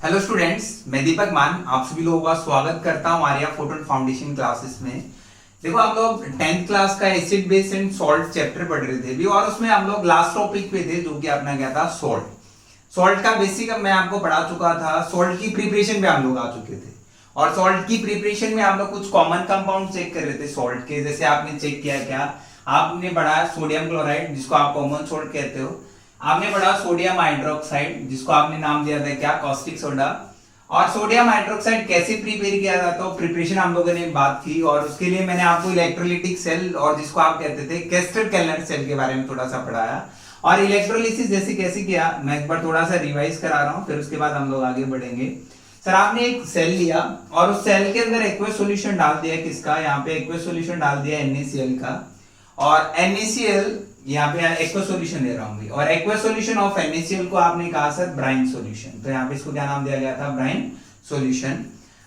Hello students, मैं दीपक मान आप सभी लोगों का स्वागत करता हूं आर्या फोटोन फाउंडेशन क्लासेस में। देखो, हम लोग 10th क्लास का acid base and salt chapter पढ़ रहे थे भी, और उसमें हम लोग लास्ट टॉपिक पे थे जो कि अपना क्या था, सॉल्ट का बेसिक मैं आपको पढ़ा चुका था। सॉल्ट की प्रिपरेशन पे हम लोग आ चुके थे, और सॉल्ट की प्रिपरेशन में हम लोग कुछ कॉमन कंपाउंड चेक कर रहे थे सॉल्ट के। जैसे आपने चेक किया, क्या आपने पढ़ा सोडियम क्लोराइड जिसको आप कॉमन सॉल्ट कहते हो, आपने पढ़ा सोडियम हाइड्रोक्साइड जिसको आपने नाम दिया था क्या, कॉस्टिक सोडा। और सोडियम हाइड्रोक्साइड कैसे प्रिपेयर किया जाता है, प्रिपरेशन हम लोगों ने बात की, और उसके लिए मैंने आपको इलेक्ट्रोलिटिक सेल और जिसको आप कहते थे केस्टर केलर सेल के बारे में थोड़ा सा पढ़ाया। और इलेक्ट्रोलिसिस जैसे कैसे किया मैं एक बार थोड़ा सा रिवाइज करा रहा हूँ, फिर उसके बाद हम लोग आगे बढ़ेंगे। सर, आपने एक सेल लिया और उस सेल के अंदर एक्वस सॉल्यूशन डाल दिया, किसका, यहाँ पे एक्वस सॉल्यूशन डाल दिया NaCl का, और NaCl यहाँ पे एक्वस सॉल्यूशन दे रहा हूँ, और एक्वस सॉल्यूशन ऑफ NaCl को आपने कहा सर ब्राइन सॉल्यूशन, तो यहाँ पे इसको क्या नाम दिया गया था, ब्राइन सॉल्यूशन।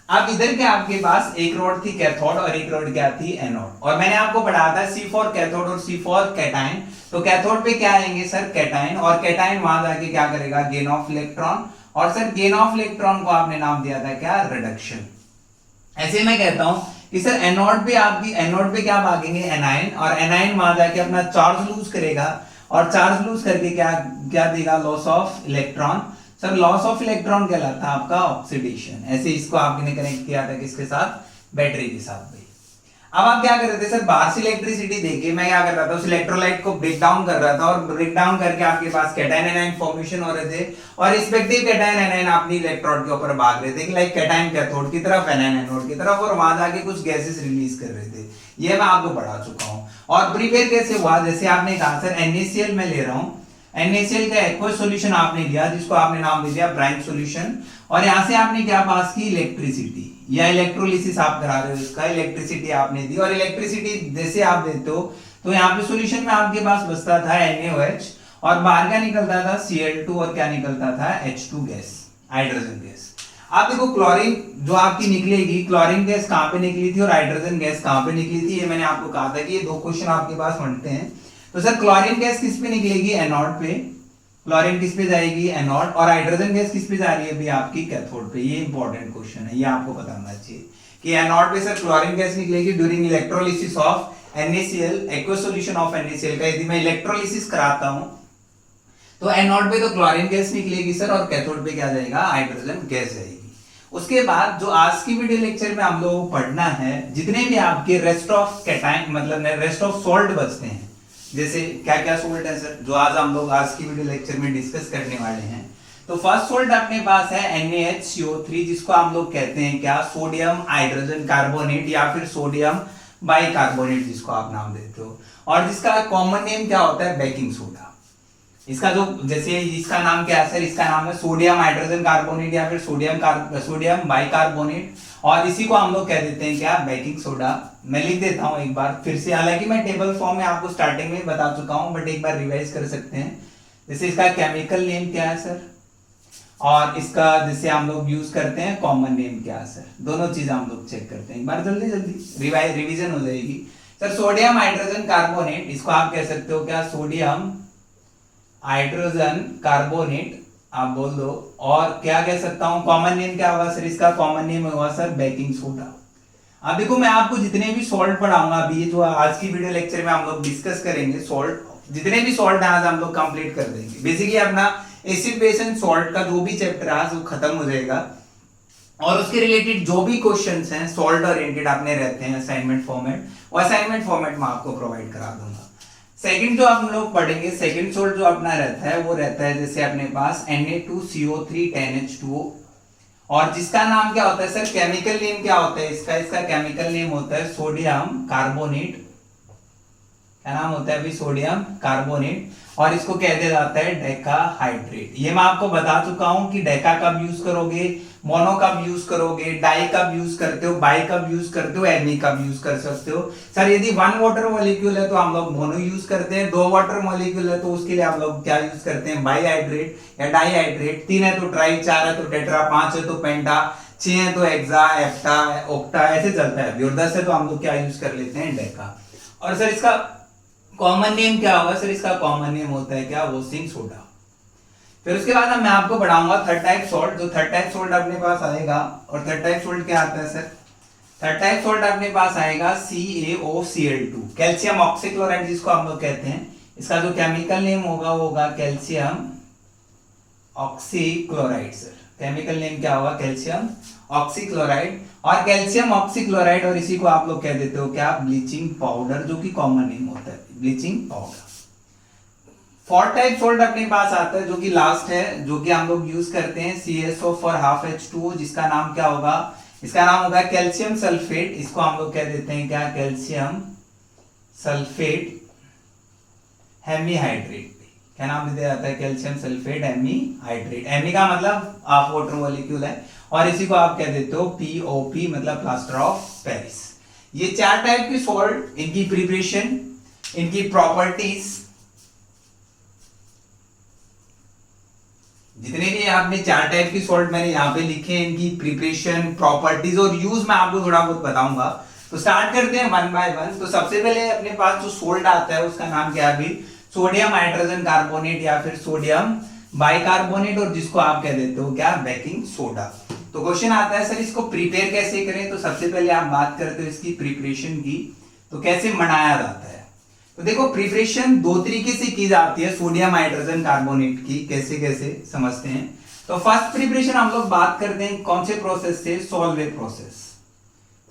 अब इधर क्या आपके पास एक रॉड थी कैथोड और एक रॉड क्या थी, एनोड, और मैंने आपको पढ़ाया था C फॉर कैथोड और C फॉर कैटायन। तो कैथोड पे क्या आएंगे सर, कैटायन, और कैटायन वहां जाके क्या करेगा, गेन ऑफ इलेक्ट्रॉन, और सर गेन ऑफ इलेक्ट्रॉन को आपने नाम दिया था क्या, रिडक्शन। ऐसे मैं कहता हूं कि सर एनोड पे क्या भागेंगे, एनायन, और एनायन वहां जाके अपना चार्ज लूज करेगा, और चार्ज लूज करके क्या क्या देगा, loss of electron. Sir loss of electron कहलाता है आपका ऑक्सीडेशन। ऐसे इसको आपने कनेक्ट किया था किसके साथ, बैटरी के साथ भाई। अब आप क्या कर रहे थे सर, बाहर से इलेक्ट्रिसिटी देके मैं क्या कर रहा था, उस इलेक्ट्रोलाइट को ब्रेक डाउन कर रहा था, और ब्रेक डाउन करके आपके पास कैटायन एनायन फॉर्मेशन हो रहे थे, और रिस्पेक्टिव कैटायन एनायन अपनी इलेक्ट्रोड के ऊपर भाग रहे थे, कि लाइक कैटायन कैथोड की तरफ, एनायन एनोड की तरफ, और वहां जाके कुछ गैसेस रिलीज कर रहे थे। ये मैं आपको पढ़ा चुका हूं। और प्रिपेयर कैसे हुआ, जैसे आपने कहा सर NaCl मैं ले रहा हूं, NaCl का एक्वस सॉल्यूशन आपने लिया जिसको आपने नाम दे दिया ब्राइन सॉल्यूशन, और यहां से आपने क्या पास की, इलेक्ट्रिसिटी, या इलेक्ट्रोलिसिस आप करा रहे हो, इसका इलेक्ट्रिसिटी आपने दी, और इलेक्ट्रिसिटी जैसे आप देते हो तो यहाँ पे सॉल्यूशन में आपके पास बचता था NaOH, और बाहर क्या निकलता था, Cl2, और क्या निकलता था, H2 गैस, हाइड्रोजन गैस। आप देखो, क्लोरीन जो आपकी निकलेगी, क्लोरीन गैस कहां पे निकली थी और हाइड्रोजन गैस कहां पे निकली थी, ये मैंने आपको कहा था कि ये दो क्वेश्चन आपके पास बनते हैं। तो सर क्लोरीन गैस किस पे निकलेगी, एनोड पे, क्लोरीन किस पे जाएगी, एनोड, और हाइड्रोजन गैस किस पे जा रही है भी, आपकी कैथोड पे। ये इंपॉर्टेंट क्वेश्चन है, ये आपको पता होना चाहिए कि एनोड पे सर क्लोरीन गैस निकलेगी during electrolysis of NaCl, aqueous solution of NaCl का यदि मैं इलेक्ट्रोलिसिस कराता हूं तो एनोड पे तो क्लोरीन गैस निकलेगी सर, और कैथोड पे क्या जाएगा, हाइड्रोजन गैस जाएगी। उसके बाद जो आज की वीडियो लेक्चर में हम लोगों को पढ़ना है, जितने भी आपके रेस्ट ऑफ कैटायन मतलब रेस्ट ऑफ सॉल्ट बचते हैं, जैसे क्या क्या सॉल्ट है सर जो आज हम लोग आज की वीडियो लेक्चर में डिस्कस करने वाले हैं। तो फर्स्ट सॉल्ट अपने पास है NaHCO3 जिसको हम लोग कहते हैं क्या, सोडियम हाइड्रोजन कार्बोनेट, या फिर सोडियम बाइकार्बोनेट जिसको आप नाम देते हो, और जिसका कॉमन नेम क्या होता है, बेकिंग सोडा। इसका जो जैसे इसका नाम क्या है सर, इसका नाम है सोडियम हाइड्रोजन कार्बोनेट या फिर सोडियम बाइकार्बोनेट, और इसी को हम लोग कह देते हैं क्या, बेकिंग सोडा। मैं लिख देता हूं एक बार फिर से, हालांकि मैं टेबल फॉर्म में आपको स्टार्टिंग में बता चुका हूं, बट एक बार रिवाइज कर सकते हैं। जैसे इसका केमिकल नेम क्या है सर, और इसका जैसे हम लोग यूज करते हैं कॉमन नेम क्या है सर, दोनों चीज हम लोग चेक करते हैं एक बार, जल्दी जल्दी रिवीजन हो जाएगी। सर सोडियम हाइड्रोजन कार्बोनेट, इसको आप कह सकते हो क्या, सोडियम हाइड्रोजन कार्बोनेट आप बोल दो, और क्या कह सकता हूं, कॉमन नेम क्या होगा सर, इसका कॉमन नेम होगा सर बेकिंग सोडा। अब देखो, मैं आपको जितने भी सॉल्ट पढ़ाऊंगा अभी, जो आज की वीडियो लेक्चर में हम लोग डिस्कस करेंगे सॉल्ट, जितने भी सॉल्ट आज हम लोग कंप्लीट कर देंगे। बेसिकली अपना एसिड बेस एंड सॉल्ट का जो भी चैप्टर आज वो खत्म हो जाएगा, और उसके रिलेटेड जो भी क्वेश्चंस हैं सॉल्ट ओरिएंटेड अपने रहते हैं असाइनमेंट फॉर्मेट, वो असाइनमेंट फॉर्मेट में आपको प्रोवाइड करा दूंगा। सेकंड जो हम लोग पढ़ेंगे, सेकंड सॉल्ट जो अपना रहता है वो रहता है जैसे अपने पास Na2CO3 10H2O, और जिसका नाम क्या होता है सर, केमिकल नेम क्या होता है इसका केमिकल नेम होता है सोडियम कार्बोनेट। क्या नाम होता है अभी, सोडियम कार्बोनेट, और इसको कह दिया जाता है डेकाहाइड्रेट। ये मैं आपको बता चुका हूं कि डेका कब यूज करोगे, मोनो कब यूज करोगे, डाई कब यूज करते हो, बाई कब यूज करते हो, एनी कब यूज कर सकते हो। सर यदि 1 वाटर मॉलिक्यूल है तो हम लोग मोनो यूज करते हैं, 2 वाटर मॉलिक्यूल है तो उसके लिए हम लोग क्या यूज करते हैं, बाईहाइड्रेट या डाईहाइड्रेट, 3 है तो ट्राई, 4 है तो टेट्रा, 5 है तो पेंटा, 6 है तो हेक्सा, हेप्टा, ऑक्टा, ऐसे चलता है, और 10 है तो हम लोग क्या यूज कर लेते हैं, डेका। और सर इसका कॉमन नेम क्या होगा सर, इसका कॉमन नेम होता है क्या, वॉशिंग सोडा। फिर उसके बाद मैं आपको पढ़ाऊंगा थर्ड टाइप सॉल्ट। जो थर्ड टाइप सॉल्ट अपने पास आएगा, और थर्ड टाइप सॉल्ट क्या आता है सर? थर्ड टाइप सॉल्ट अपने पास आएगा CaOCl2, कैल्शियम ऑक्सीक्लोराइड जिसको हम लोग कहते हैं। इसका जो केमिकल नेम होगा वो होगा calcium oxychloride sir. Chemical name क्या होगा? Calcium oxychloride. और कैल्शियम ऑक्सीक्लोराइड और इसी को आप लोग कह देते हो क्या? ब्लीचिंग पाउडर, जो कि कॉमन नेम होता है, bleaching powder. Fourth type salt अपने पास आता है जो कि लास्ट है, जो कि हम लोग यूज करते हैं CaSO फॉर हाफ H2O, जिसका नाम क्या होगा? इसका नाम होगा कैल्शियम सल्फेट। इसको हम लोग कह देते हैं क्या? Calcium sulphate hemihydrate. क्या नाम दिया जाता है? Calcium sulphate hemihydrate. हेमी का मतलब आप वाटर मॉलिक्यूल है, और इसी को आप कह देते हो POP, मतलब प्लास्टर ऑफ पेरिस। ये चार टाइप की सॉल्ट, इनकी प्रिपरेशन, इनकी प्रॉपर्टीज, जितने भी आपने चार टाइप की सॉल्ट मैंने यहाँ पे लिखे हैं, इनकी प्रिपरेशन, प्रॉपर्टीज और यूज मैं आपको थोड़ा बहुत बताऊंगा। तो स्टार्ट करते हैं वन बाय वन। तो सबसे पहले अपने पास जो सॉल्ट आता है उसका नाम क्या है? सोडियम हाइड्रोजन कार्बोनेट या फिर सोडियम बाइकार्बोनेट, और जिसको आप कह देते हो क्या? Baking soda. तो क्वेश्चन आता है सर इसको प्रिपेयर कैसे करें? तो सबसे पहले आप बात करते हो इसकी प्रिपरेशन की, तो कैसे बनाया जाता है? तो देखो प्रिपरेशन दो तरीके से की जाती है सोडियम हाइड्रोजन कार्बोनेट की। कैसे कैसे समझते हैं। तो फर्स्ट प्रिपरेशन हम लोग बात करते हैं कौन से प्रोसेस से? सोलवे प्रोसेस।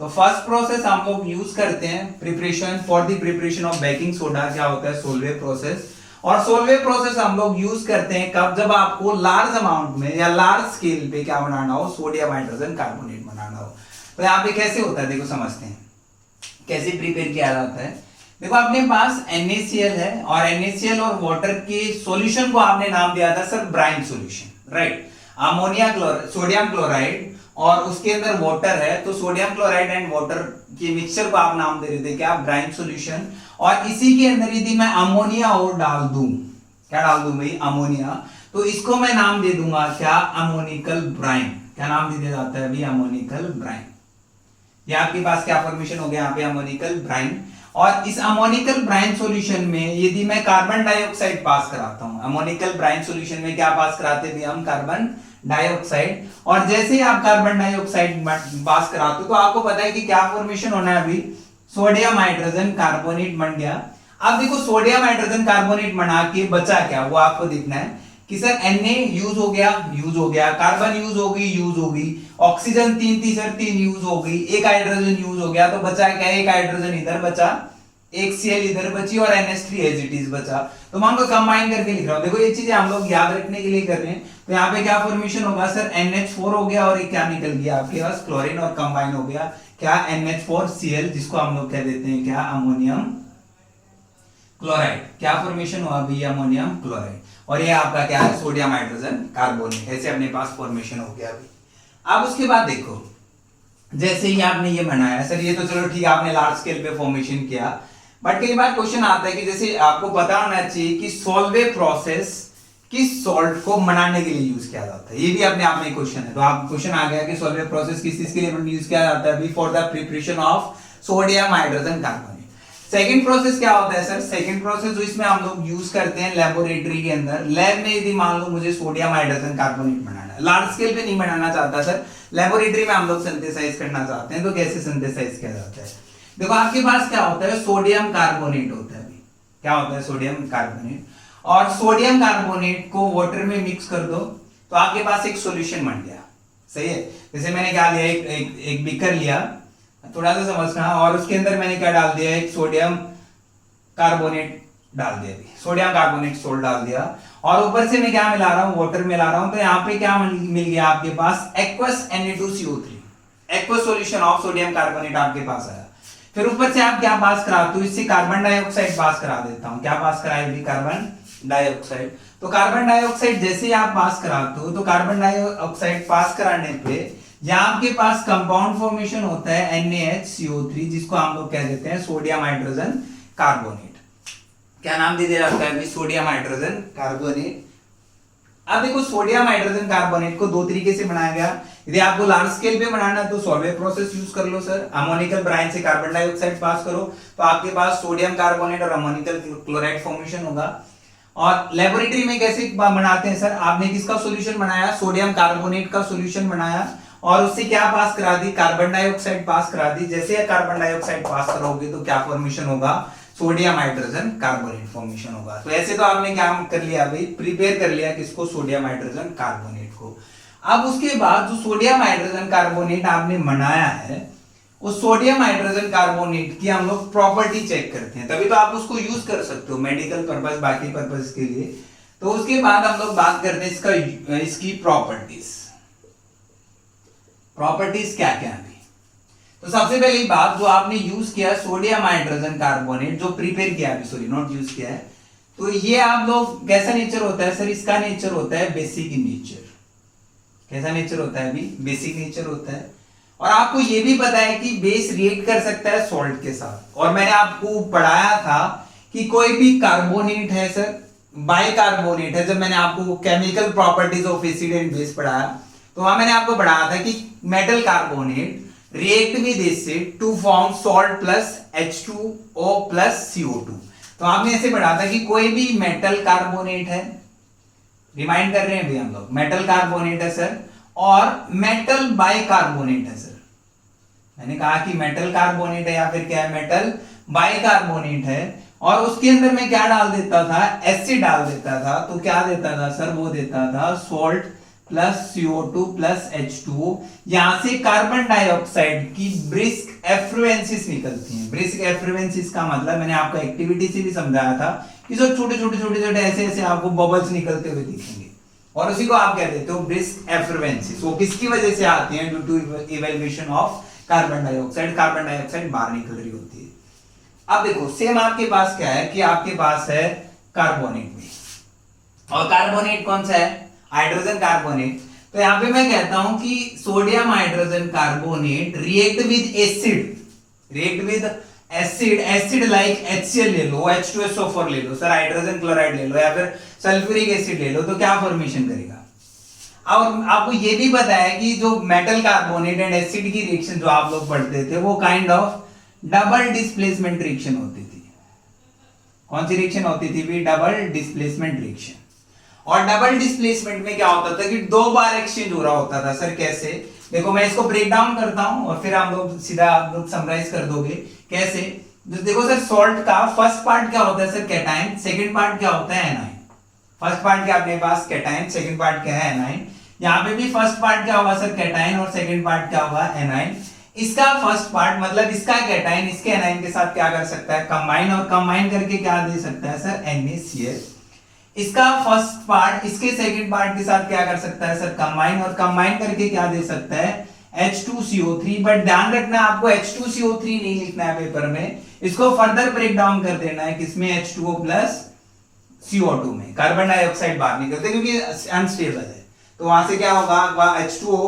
तो फर्स्ट प्रोसेस हम लोग यूज करते हैं preparation for the preparation of baking soda, क्या होता है? सोलवे प्रोसेस। और सोलवे प्रोसेस हम लोग यूज करते हैं कब? जब आपको लार्ज अमाउंट में या लार्ज स्केल पे क्या बनाना हो? सोडियम हाइड्रोजन कार्बोनेट बनाना हो। तो यहाँ पे कैसे होता है देखो समझते हैं कैसे प्रिपेयर किया जाता है। देखो अपने पास NaCl है, और NaCl और वाटर के सॉल्यूशन को आपने नाम दिया था sir brine solution, right? Ammonia sodium chloride और उसके अंदर वाटर है, तो सोडियम क्लोराइड एंड वाटर के मिक्सचर को आप नाम दे रहे थे क्या? Brine solution. और इसी के अंदर यदि मैं अमोनिया और डाल दूं, क्या डाल दूं भाई? अमोनिया, तो इसको मैं नाम दे दूंगा क्या? Ammoniacal brine. क्या नाम दिया जाता है अभी? Ammoniacal brine. ये आपके पास क्या फॉर्मेशन हो गया यहाँ पे? Ammoniacal brine. और इस अमोनिकल ब्राइन सॉल्यूशन में यदि मैं कार्बन डाइऑक्साइड पास कराता हूं, अमोनिकल ब्राइन सॉल्यूशन में क्या पास कराते हैं हम? Carbon dioxide. और जैसे ही आप कार्बन डाइऑक्साइड पास कराते हो तो आपको पता है कि क्या फॉर्मेशन होना है अभी? सोडियम हाइड्रोजन कार्बोनेट बन गया। अब देखो सोडियम हाइड्रोजन कार्बोनेट बना के बचा क्या? वो आपको दिखना है कि सर Na यूज हो गया, कार्बन यूज होगी, ऑक्सीजन तीन यूज हो गई, एक हाइड्रोजन यूज हो गया, तो बचा क्या? एक हाइड्रोजन इधर बचा, एक Cl इधर बची, और NH3 एज इट इज बचा। तो मैं उनको कंबाइन करके लिख रहा हूं। देखो ये चीजें हम लोग याद रखने के लिए कर रहे हैं। तो यहाँ पे क्या फॉर्मेशन होगा सर? NH4 हो गया, और एक क्या निकल गया आपके पास? क्लोरीन, और कंबाइन हो गया क्या? NH4Cl, जिसको हम लोग कह देते हैं क्या? Ammonium chloride. क्या फॉर्मेशन हुआ अभी? Ammonium chloride. और ये आपका क्या है? Sodium hydrogen carbonate. ऐसे अपने पास फॉर्मेशन हो गया अभी। अब उसके बाद देखो जैसे ही आपने ये बनाया सर, ये तो चलो ठीक है आपने लार्ज स्केल पे फॉर्मेशन किया, बट कई बार क्वेश्चन आता है कि जैसे आपको पता होना चाहिए कि सोलवे प्रोसेस किस सॉल्ट को बनाने के लिए यूज किया जाता है। ये भी अपने आप में क्वेश्चन है। तो आप क्वेश्चन आ गया कि सोलवे प्रोसेस किस चीज के लिए यूज किया जाता है? अभी for the preparation of sodium hydrogen carbonate. Second process क्या होता है सर? सेकंड प्रोसेस जो इसमें हम लोग यूज करते हैं लेबोरेटरी के अंदर, लैब में यदि मान लो मुझे सोडियम हाइड्रोजन कार्बोनेट बनाना है, लार्ज स्केल पे नहीं बनाना चाहता सर, लेबोरेटरी में हम लोग सिंथेसाइज करना चाहते हैं, तो कैसे सिंथेसाइज किया जाता है? देखो आपके पास क्या होता है? सोडियम कार्बोनेट होता है। अभी क्या होता है? Sodium carbonate. और सोडियम कार्बोनेट को वाटर में मिक्स कर दो तो आपके पास एक सॉल्यूशन बन गया, सही है? जैसे मैंने क्या लिया? एक बीकर लिया, थोड़ा सा समझना, और उसके अंदर मैंने क्या डाल दिया? एक सोडियम कार्बोनेट डाल दिया, सोडियम कार्बोनेट सोल्ट डाल दिया, और ऊपर से मैं क्या मिला रहा हूं? वाटर मिला रहा हूं। तो यहाँ पे क्या मिल गया आपके पास? Aqueous Na2CO3, aqueous solution of sodium carbonate आपके पास आया। फिर ऊपर से आप क्या पास कराते हो? इससे कार्बन डाइऑक्साइड पास करा देता हूं। क्या पास कराएगी? Carbon dioxide. तो कार्बन डाइऑक्साइड जैसे ही आप पास कराते हो, तो कार्बन डाइऑक्साइड पास कराने पे यहाँ आपके पास कंपाउंड फॉर्मेशन होता है NaHCO3, जिसको हम लोग कह देते हैं सोडियम हाइड्रोजन कार्बोनेट। क्या नाम दे दिया जाता है अभी? Sodium hydrogen carbonate. अब देखो सोडियम हाइड्रोजन कार्बोनेट को दो तरीके से बनाया गया। यदि आपको लार्ज स्केल पे बनाना है तो सॉल्वे प्रोसेस यूज कर लो सर, अमोनिकल ब्राइन से कार्बन डाइऑक्साइड पास करो तो आपके पास सोडियम कार्बोनेट और अमोनिकल क्लोराइड फॉर्मेशन होगा। और लेबोरेटरी में कैसे बनाते हैं सर, आपने किसका सॉल्यूशन बनाया, सोडियम कार्बोनेट का सॉल्यूशन बनाया और उससे क्या पास करा दी, कार्बन डाइऑक्साइड पास करा दी। जैसे कार्बन डाइऑक्साइड पास करोगे तो क्या फॉर्मेशन होगा, सोडियम हाइड्रोजन कार्बोनेट फॉर्मेशन होगा। तो ऐसे तो आपने क्या कर लिया भाई, प्रिपेयर कर लिया किसको, सोडियम हाइड्रोजन कार्बोनेट को। अब उसके बाद जो सोडियम हाइड्रोजन कार्बोनेट आपने बनाया है, उस सोडियम हाइड्रोजन कार्बोनेट की हम लोग प्रॉपर्टी चेक करते हैं, तभी तो आप उसको यूज कर सकते हो मेडिकल पर्पस, बाकी पर्पस के लिए। तो उसके बाद हम लोग बात करते हैं इसकी प्रॉपर्टीज। प्रॉपर्टीज क्या क्या है। तो सबसे पहली बात जो आपने यूज किया सोडियम हाइड्रोजन कार्बोनेट, जो प्रिपेयर किया है, सॉरी नॉट यूज किया है, तो ये आप लोग कैसा नेचर होता है सर, इसका नेचर होता है बेसिक नेचर। कैसा नेचर होता है अभी, बेसिक नेचर होता है। और आपको ये भी पता है कि बेस रिएक्ट कर सकता है सॉल्ट के साथ। और मैंने आपको पढ़ाया था कि कोई भी कार्बोनेट है सर, बाइकार्बोनेट है, जब मैंने आपको chemical properties of acid and base पढ़ाया तो वहां मैंने आपको पढ़ाया था कि metal carbonate react with acid to form salt plus H2O plus CO2। तो आपने ऐसे पढ़ा था कि कोई भी मेटल कार्बोनेट है, रिमाइंड कर रहे हैं अभी हम लोग, मेटल कार्बोनेट है सर, और मेटल बाइकार्बोनेट है सर। मैंने कहा कि मेटल कार्बोनेट है या फिर क्या है, मेटल बाइकार्बोनेट है, और उसके अंदर मैं क्या डाल देता था, एसिड डाल देता था। तो क्या देता था सर, वो देता था salt plus CO2 plus H2O। यहां से कार्बन डाइऑक्साइड की ब्रिस्क एफ्लुएंसेस निकलती हैं। ब्रिस्क एफ्लुएंसेस का मतलब मैंने आपको एक्टिविटी से भी समझाया था कि जो छोटे छोटे ऐसे ऐसे आपको बबल्स निकलते हुए दिखेंगे, और उसी को आप कह देते हो ब्रिस्क एफ्लुएंसेस। वो किसकी वजह से आती हैं, due to evaluation of carbon dioxide. Carbon dioxide बाहर निकल रही होती है। अब देखो सेम आपके पास क्या है कि आपके पास है कार्बोनेट भी, और कार्बोनेट कौन सा है, हाइड्रोजन कार्बोनेट। तो यहां पे मैं कहता हूं कि sodium hydrogen carbonate react with acid, react with acid, acid like HCl ले लो, H2SO4 ले लो सर, हाइड्रोजन क्लोराइड ले लो, या फिर सल्फ्यूरिक एसिड ले लो, तो क्या फॉर्मेशन करेगा। और आपको ये भी पता है कि जो मेटल कार्बोनेट एंड एसिड की रिएक्शन जो आप लोग पढ़ते थे, वो kind of double displacement reaction होती थी। कौन सी रिएक्शन होती थी भी, डबल डिस्प्लेसमेंट रिएक्शन। और डबल डिस्प्लेसमेंट में क्या होता था कि दो बार एक्सचेंज हो रहा होता था सर। कैसे, देखो मैं इसको ब्रेक डाउन करता हूं और फिर हम लोग सीधा आप लोग समराइज कर दोगे कैसे। देखो सर, सॉल्ट का फर्स्ट पार्ट क्या होता है सर, कैटाइन, सेकंड पार्ट क्या होता है, एनाइन। फर्स्ट पार्ट क्या अपने पास, कैटाइन, सेकंड पार्ट क्या है, एनाइन। यहाँ पे भी फर्स्ट पार्ट क्या होगा सर, कैटाइन, और सेकंड पार्ट क्या होगा, एनाइन। इसका फर्स्ट पार्ट मतलब इसका कैटाइन इसके एनाइन के साथ क्या कर सकता है, कंबाइन, और कंबाइन करके क्या दे सकता है सर, NaCl। इसका फर्स्ट पार्ट इसके सेकंड पार्ट के साथ क्या कर सकता है सर, कंबाइन, और कंबाइन करके क्या दे सकता है, H2CO3। बट ध्यान रखना आपको H2CO3 नहीं लिखना है पेपर में, इसको फर्दर ब्रेक डाउन कर देना है किसमें, H2O प्लस CO2 में। कार्बन डाइऑक्साइड बाहर निकलते क्योंकि अनस्टेबल है, तो वहां से क्या होगा, वहां H2O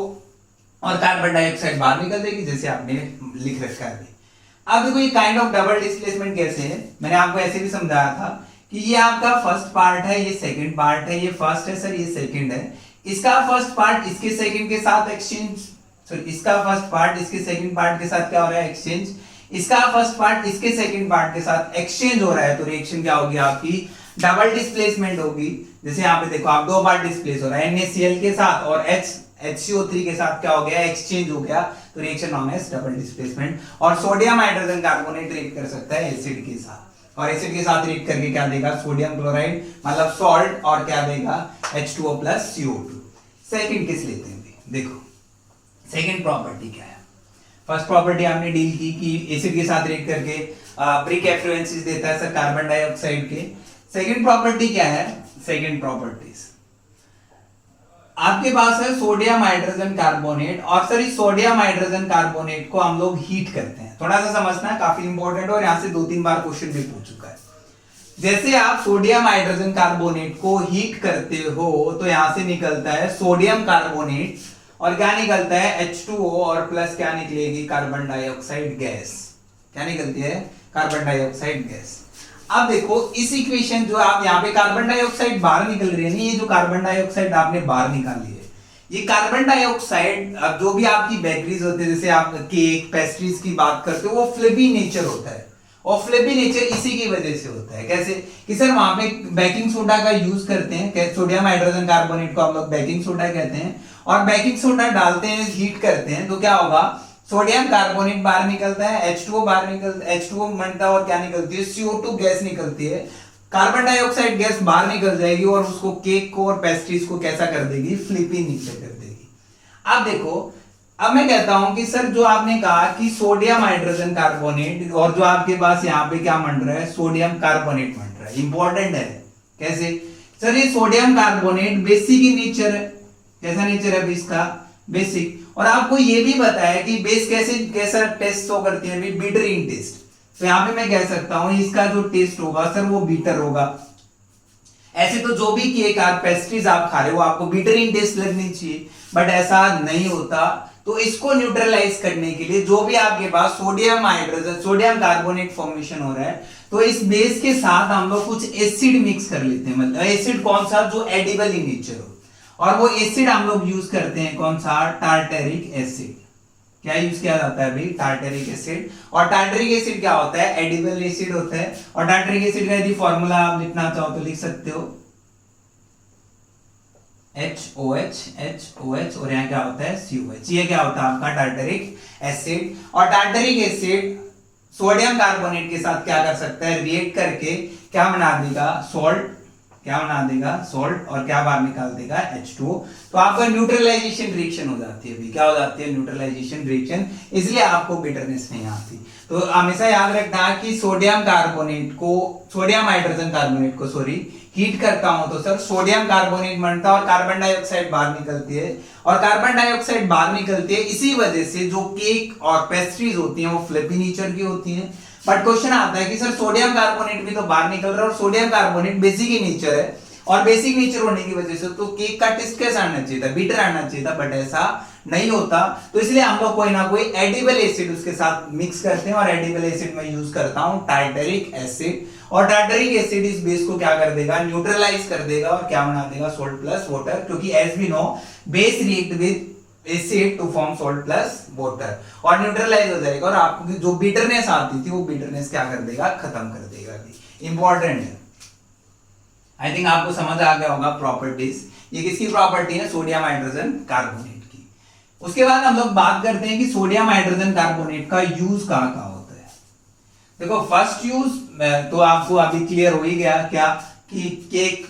और कार्बन डाइऑक्साइड बाहर निकल देगी, जैसे आपने लिख रखा है। अब देखो ये काइंड ऑफ डबल डिस्प्लेसमेंट कैसे है, मैंने आपको ऐसे भी समझाया था कि ये आपका फर्स्ट पार्ट है, ये सेकंड पार्ट है, ये फर्स्ट है सर, ये सेकंड है। इसका फर्स्ट पार्ट इसके सेकंड के साथ एक्सचेंज, सॉरी इसका फर्स्ट पार्ट इसके सेकंड पार्ट के साथ क्या हो रहा है, एक्सचेंज। इसका फर्स्ट पार्ट इसके सेकंड पार्ट के साथ एक्सचेंज हो रहा है, तो रिएक्शन क्या होगी आपकी, डबल डिस्प्लेसमेंट होगी। जैसे यहाँ पे देखो आप दो बार डिस्प्लेस हो रहा है, NaCl के साथ और HCO3 के साथ क्या हो गया, एक्सचेंज हो गया, तो reaction known as double displacement. और सोडियम हाइड्रोजन कार्बोनेट रिएक्ट कर सकता है एसिड के साथ, और एसिड के साथ रिएक्ट करके क्या देगा, सोडियम क्लोराइड मतलब सॉल्ट, और क्या देगा, H2O प्लस CO2। सेकंड किस लेते हैं, देखो सेकंड प्रॉपर्टी क्या है। फर्स्ट प्रॉपर्टी हमने डील की कि एसिड के साथ रिएक्ट करके ब्रिक एफ्लुएंसेस देता है सर कार्बन डाइऑक्साइड के। सेकंड प्रॉपर्टी क्या है, सेकंड प्रॉपर्टीज आपके पास है सोडियम हाइड्रोजन कार्बोनेट, और सर इस सोडियम हाइड्रोजन कार्बोनेट को हम लोग हीट करते हैं। थोड़ा सा समझना है, काफी इंपॉर्टेंट, और यहां से 2-3 बार क्वेश्चन भी पूछ चुका है। जैसे आप सोडियम हाइड्रोजन कार्बोनेट को हीट करते हो तो यहां से निकलता है सोडियम कार्बोनेट, और क्या निकलता है, H2O, और प्लस क्या निकलेगी, कार्बन डाइऑक्साइड गैस। क्या निकलती है, कार्बन डाइऑक्साइड गैस। अब देखो इस इक्वेशन जो आप यहाँ पे कार्बन डाइऑक्साइड बाहर निकल रही है ना, ये जो कार्बन डाइऑक्साइड आपने बाहर निकाली है, ये कार्बन डाइऑक्साइड अब जो भी आपकी बेकरीज होते हैं, जैसे आप केक पेस्ट्रीज की बात करते हो, वो फ्लेवी नेचर होता है, और फ्लिपी नेचर इसी की वजह से होता है। कैसे कि सर वहां पे बेकिंग सोडा का यूज करते हैं, सोडियम हाइड्रोजन कार्बोनेट को हम लोग बेकिंग सोडा कहते हैं, और बेकिंग सोडा डालते हैं, हीट करते हैं, तो क्या होगा, सोडियम कार्बोनेट बाहर निकलता है, H2O बाहर निकलता है, H2O बनता है और क्या निकलती है, CO2 गैस निकलती है, कार्बन डाइऑक्साइड गैस बाहर निकल जाएगी और उसको केक को और पेस्ट्रीज को कैसा कर देगी, फ्लिपी नीचे कर देगी। अब देखो, अब मैं कहता हूं कि सर जो आपने कहा कि सोडियम हाइड्रोजन कार्बोनेट और जो आपके पास यहाँ पे क्या बन रहा है, सोडियम कार्बोनेट बन रहा है, इंपॉर्टेंट है। कैसे सर, ये सोडियम कार्बोनेट बेसिक ही नेचर है, कैसा नेचर है इसका, बेसिक। और आपको ये भी पता है कि बेस कैसा टेस्ट शो करती है, बीटरिंग टेस्ट। तो यहाँ पे मैं कह सकता हूं इसका जो टेस्ट होगा सर वो बीटर होगा। ऐसे तो जो भी केक आप पेस्ट्रीज आप खा रहे हो आपको बीटरिंग टेस्ट लगनी चाहिए, बट ऐसा नहीं होता। तो इसको न्यूट्रलाइज करने के लिए जो भी आपके पास sodium hydrogen sodium carbonate formation हो रहा है, तो इस बेस के साथ हम लोग कुछ एसिड मिक्स कर लेते हैं। मतलब एसिड कौन सा, जो एडिबल इन नेचर हो, और वो एसिड हम लोग यूज करते हैं कौन सा, टार्टेरिक एसिड। क्या यूज किया जाता है अभी, टार्टेरिक एसिड। और टार्टेरिक एसिड क्या होता है, एडिबल एसिड होता है। और टार्टेरिक एसिड का यदि फॉर्मूला आप लिखना चाहो तो लिख सकते हो HOH और यहाँ क्या होता है, COH। ये क्या होता है आपका टार्टेरिक एसिड। और टार्टेरिक एसिड सोडियम कार्बोनेट के साथ क्या कर सकता है, रिएक्ट करके क्या बना देगा, सॉल्ट, क्या बना देगा, सॉल्ट, और क्या बाहर निकाल देगा, H2O। तो आपका न्यूट्रलाइजेशन रिएक्शन हो जाती है, क्या हो जाती है, न्यूट्रलाइजेशन रिएक्शन, इसलिए आपको बिटरनेस नहीं आती। तो हमेशा याद रखना कि सोडियम हाइड्रोजन कार्बोनेट को हीट करता हूं तो सर सोडियम कार्बोनेट बनता है और कार्बन डाइऑक्साइड बाहर निकलती है, और कार्बन डाइऑक्साइड बाहर निकलती है इसी वजह से जो केक और पेस्ट्रीज होती हैं वो फ्लिपी नेचर की होती हैं। बट क्वेश्चन आता है कि सर सोडियम कार्बोनेट भी तो बाहर निकल रहा है और सोडियम कार्बोनेट बेसिक ही नेचर है, और बेसिक नेचर होने की वजह से तो केक का टेस्ट कैसा आना चाहिए था, बीटर आना चाहिए था, बट ऐसा नहीं होता। तो इसलिए हम लोग कोई ना कोई एडिबल एसिड उसके साथ मिक्स करते हैं, और एडिबल एसिड में यूज करता हूं टार्टेरिक एसिड। और टार्टेरिक एसिड इस बेस को क्या कर देगा, न्यूट्रलाइज कर देगा और क्या बना देगा, सोल्ट प्लस वाटर, क्योंकि as we know base react with acid to form salt plus water, और न्यूट्रलाइज हो जाएगा, और आपको जो बिटरनेस आती थी वो बिटरनेस क्या कर देगा, खत्म कर देगा। इंपॉर्टेंट है, आई थिंक आपको समझ आ गया होगा प्रॉपर्टीज। ये किसकी प्रॉपर्टी है, सोडियम हाइड्रोजन कार्बोनेट की। उसके बाद हम लोग बात करते हैं कि सोडियम हाइड्रोजन कार्बोनेट का यूज कहां कहां होता है। देखो फर्स्ट यूज तो आपको अभी क्लियर हो ही गया, क्या कि केक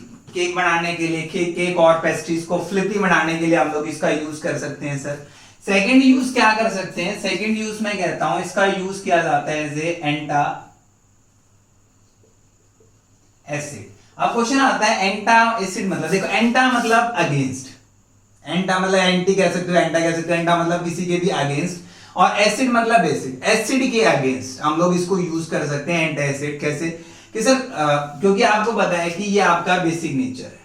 बनाने के लिए, केक और पेस्ट्रीज को फ्लिपी बनाने के लिए हम लोग इसका यूज कर सकते हैं सर। सेकंड यूज क्या कर सकते हैं, सेकंड यूज मैं कहता हूं इसका यूज किया जाता है एज ए एंटा एसिड। अब क्वेश्चन आता है एंटा एसिड मतलब, देखो एंटा मतलब अगेंस्ट, एंटा मतलब एंटी कह सकते हो, एंटा कह सकते हो, एंटा मतलब किसी के भी अगेंस्ट, और एसिड मतलब एसिड, एसिड के अगेंस्ट हम लोग इसको यूज कर सकते हैं एंटा एसिड। कैसे कि सर क्योंकि आपको पता है कि ये आपका बेसिक नेचर है।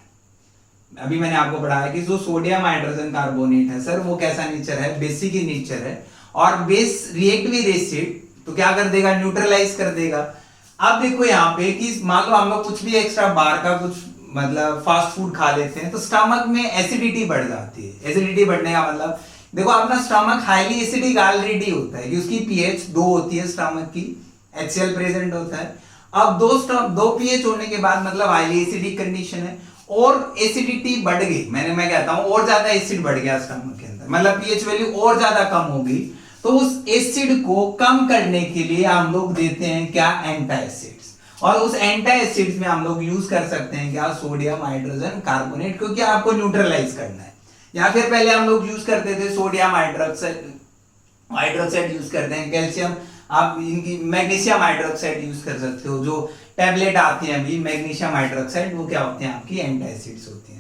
अभी मैंने आपको पढ़ाया कि जो सोडियम हाइड्रोजन कार्बोनेट है सर वो कैसा नेचर है, बेसिक ही नेचर है, और बेस रिएक्ट विद एसिड तो क्या कर देगा, न्यूट्रलाइज कर देगा। अब देखो यहाँ पे कि मान लो हम लोग कुछ भी एक्स्ट्रा बाहर का कुछ मतलब फास्ट फूड खा लेते हैं तो स्टमक में एसिडिटी बढ़ जाती है। एसिडिटी बढ़ने का मतलब देखो अपना स्टमक हाईली एसिडिक ऑलरेडी होता है कि उसकी पीएच 2 होती है, स्टमक की HCl प्रेजेंट होता है। अब दो पीएच होने के बाद मतलब हाईली एसिडिक कंडीशन है, और एसिडिटी बढ़ गई, मैं कहता हूं और ज्यादा एसिड बढ़ गया स्टमक के अंदर, मतलब पीएच वैल्यू और ज्यादा कम हो गई, तो उस एसिड को कम करने के लिए हम लोग देते हैं क्या, एंटा एसिड्स। और उस एंटा एसिड्स में हम लोग यूज कर सकते हैं क्या, सोडियम हाइड्रोजन कार्बोनेट, क्योंकि आपको न्यूट्रलाइज करना है। या फिर पहले हम लोग यूज करते थे सोडियम हाइड्रोक्साइड यूज करते हैं, कैल्शियम आप इनकी मैग्नीशियम हाइड्रोक्साइड यूज कर सकते हो, जो टैबलेट आती है अभी मैग्नीशियम हाइड्रोक्साइड, वो क्या होते हैं आपकी एंटा एसिड्स होती हैं।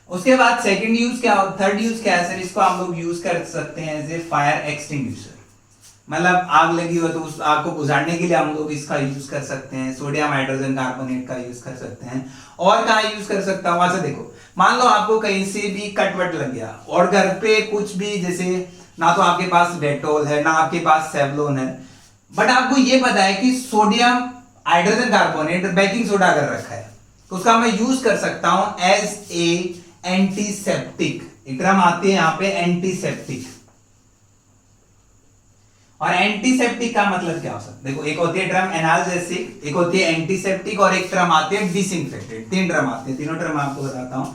उसके बाद सेकंड यूज क्या, थर्ड यूज क्या है सर, इसको हम लोग यूज कर सकते हैं एज ए फायर एक्सटिंग्विशर, मतलब आग लगी हो तो उस आग को बुझाने के लिए हम लोग इसका यूज कर सकते हैं, सोडियम हाइड्रोजन कार्बोनेट का यूज कर सकते हैं। और कहाँ यूज कर सकता हूँ, अच्छा देखो मान लो आपको कहीं से भी कटवट लग गया और घर पे कुछ भी, जैसे ना तो आपके पास डेटोल है ना आपके पास सेवलोन है, बट आपको ये पता है कि sodium hydrogen carbonate baking soda कर रखा है, तो उसका मैं यूज कर सकता हूं एज ए एंटीसेप्टिक। एक टर्म आती है यहाँ पे एंटीसेप्टिक, और एंटीसेप्टिक का मतलब क्या हो सकता है? देखो एक होती है टर्म एनाल्जेसिक, एक होती है एंटीसेप्टिक और एक टर्म आती है डिसइंफेक्टेंट। तीन टर्म आते हैं, तीनों टर्म आपको बताता हूं।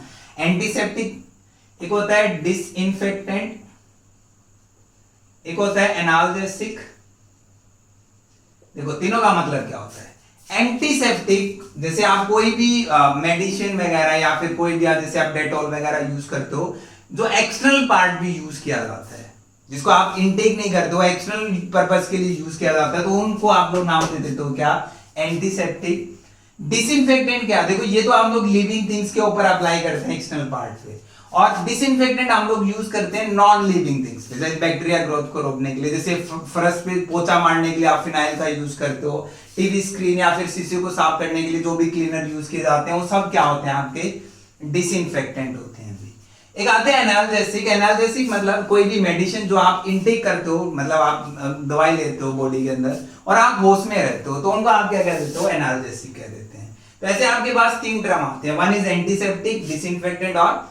एंटीसेप्टिक, एक होता है डिसइंफेक्टेंट, एक होता है एनाल्जेसिक। देखो तीनों का मतलब क्या होता है। एंटीसेप्टिक जैसे आप कोई भी मेडिसिन वगैरह या फिर कोई भी जैसे आप डेटॉल वगैरह यूज करते हो, जो एक्सटर्नल पार्ट भी यूज किया जाता है, जिसको आप इनटेक नहीं करते हो, एक्सटर्नल पर्पस के लिए यूज किया जाता है, तो उनको आप लोग नाम दे देते हो क्या? एंटीसेप्टिक। डिसइंफेक्टेंट क्या? देखो ये तो हम लोग लिविंग थिंग्स के ऊपर अप्लाई करते हैं एक्सटर्नल पार्ट पे, और डिसइंफेक्टेंट हम लोग यूज करते हैं नॉन लिविंग थिंग्स पे, जैसे बैक्टीरिया ग्रोथ को रोकने के लिए, जैसे फर्श पे पोछा मारने के लिए आप फिनाइल का यूज करते हो, टीवी स्क्रीन या फिर शीशे को साफ करने के लिए जो भी क्लीनर यूज किए जाते हैं वो सब क्या होते हैं? आपके डिसइंफेक्टेंट होते हैं। एक आते हैं एनाल्जेसिक। एनाल्जेसिक मतलब कोई भी मेडिसिन जो आप इनटेक करते हो, मतलब आप दवाई लेते हो बॉडी के अंदर और आप होश में रहते हो, तो उनको आप क्या कह देते हो? एनाल्जेसिक कह देते हैं। तो ऐसे आपके पास तीन टर्म आते हैं, वन इज एंटीसेप्टिक, डिसइंफेक्टेंट और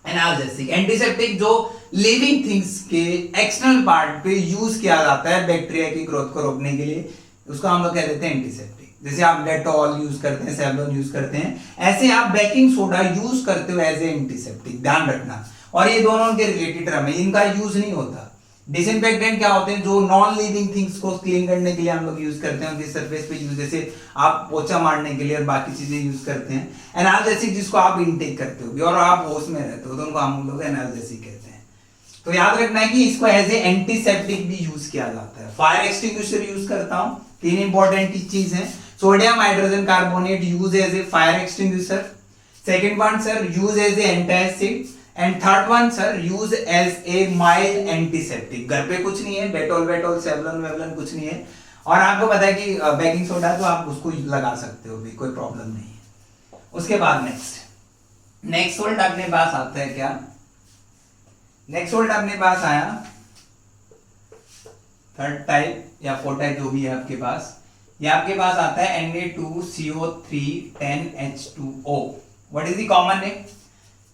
एनाल्जेसिक। एंटीसेप्टिक जो लिविंग थिंग्स के एक्सटर्नल पार्ट पे यूज किया जाता है बैक्टीरिया की ग्रोथ को रोकने के लिए, उसको हम लोग कह देते हैं एंटीसेप्टिक। जैसे आप डेटॉल यूज करते हैं, सेवलॉन यूज करते हैं, ऐसे आप बेकिंग सोडा यूज करते हो एज ए एंटीसेप्टिक, ध्यान रखना। और ये दोनों के रिलेटेड टर्म है, इनका यूज नहीं होता। डिसइंफेक्टेंट क्या होते हैं? जो नॉन लिविंग थिंग्स को क्लीन करने के लिए हम लोग यूज करते हैं, उनकी सरफेस पे यूज, जैसे आप पोछा मारने के लिए और बाकी चीजें यूज करते हैं। एनाल्जेसिक जिसको आप इनटेक करते हो और आप होश में रहते हो, तो उनको हम लोग एनाल्जेसिक कहते हैं। तो याद रखना है कि इसको एज ए एंटीसेप्टिक भी यूज किया जाता है। फायर एक्सटिंग्विशर यूज करता हूं, तीन इंपॉर्टेंट चीज है। Sodium hydrogen carbonate use as a fire extinguisher, second one sir use as a antacid, and third one sir use as a mild antiseptic. घर पे कुछ नहीं है, डेटॉल वेटॉल सेवलॉन वेवलॉन कुछ नहीं है, और आपको पता है कि बेकिंग सोडा तो आप उसको लगा सकते हो भी, कोई प्रॉब्लम नहीं है। उसके बाद नेक्स्ट सोल्ट अपने पास आता है क्या? नेक्स्ट सोल्ट अपने पास आया थर्ड टाइप या फोर्थ टाइप जो भी है आपके पास, ये आपके पास आता है Na2CO3 10H2O। What is the common name?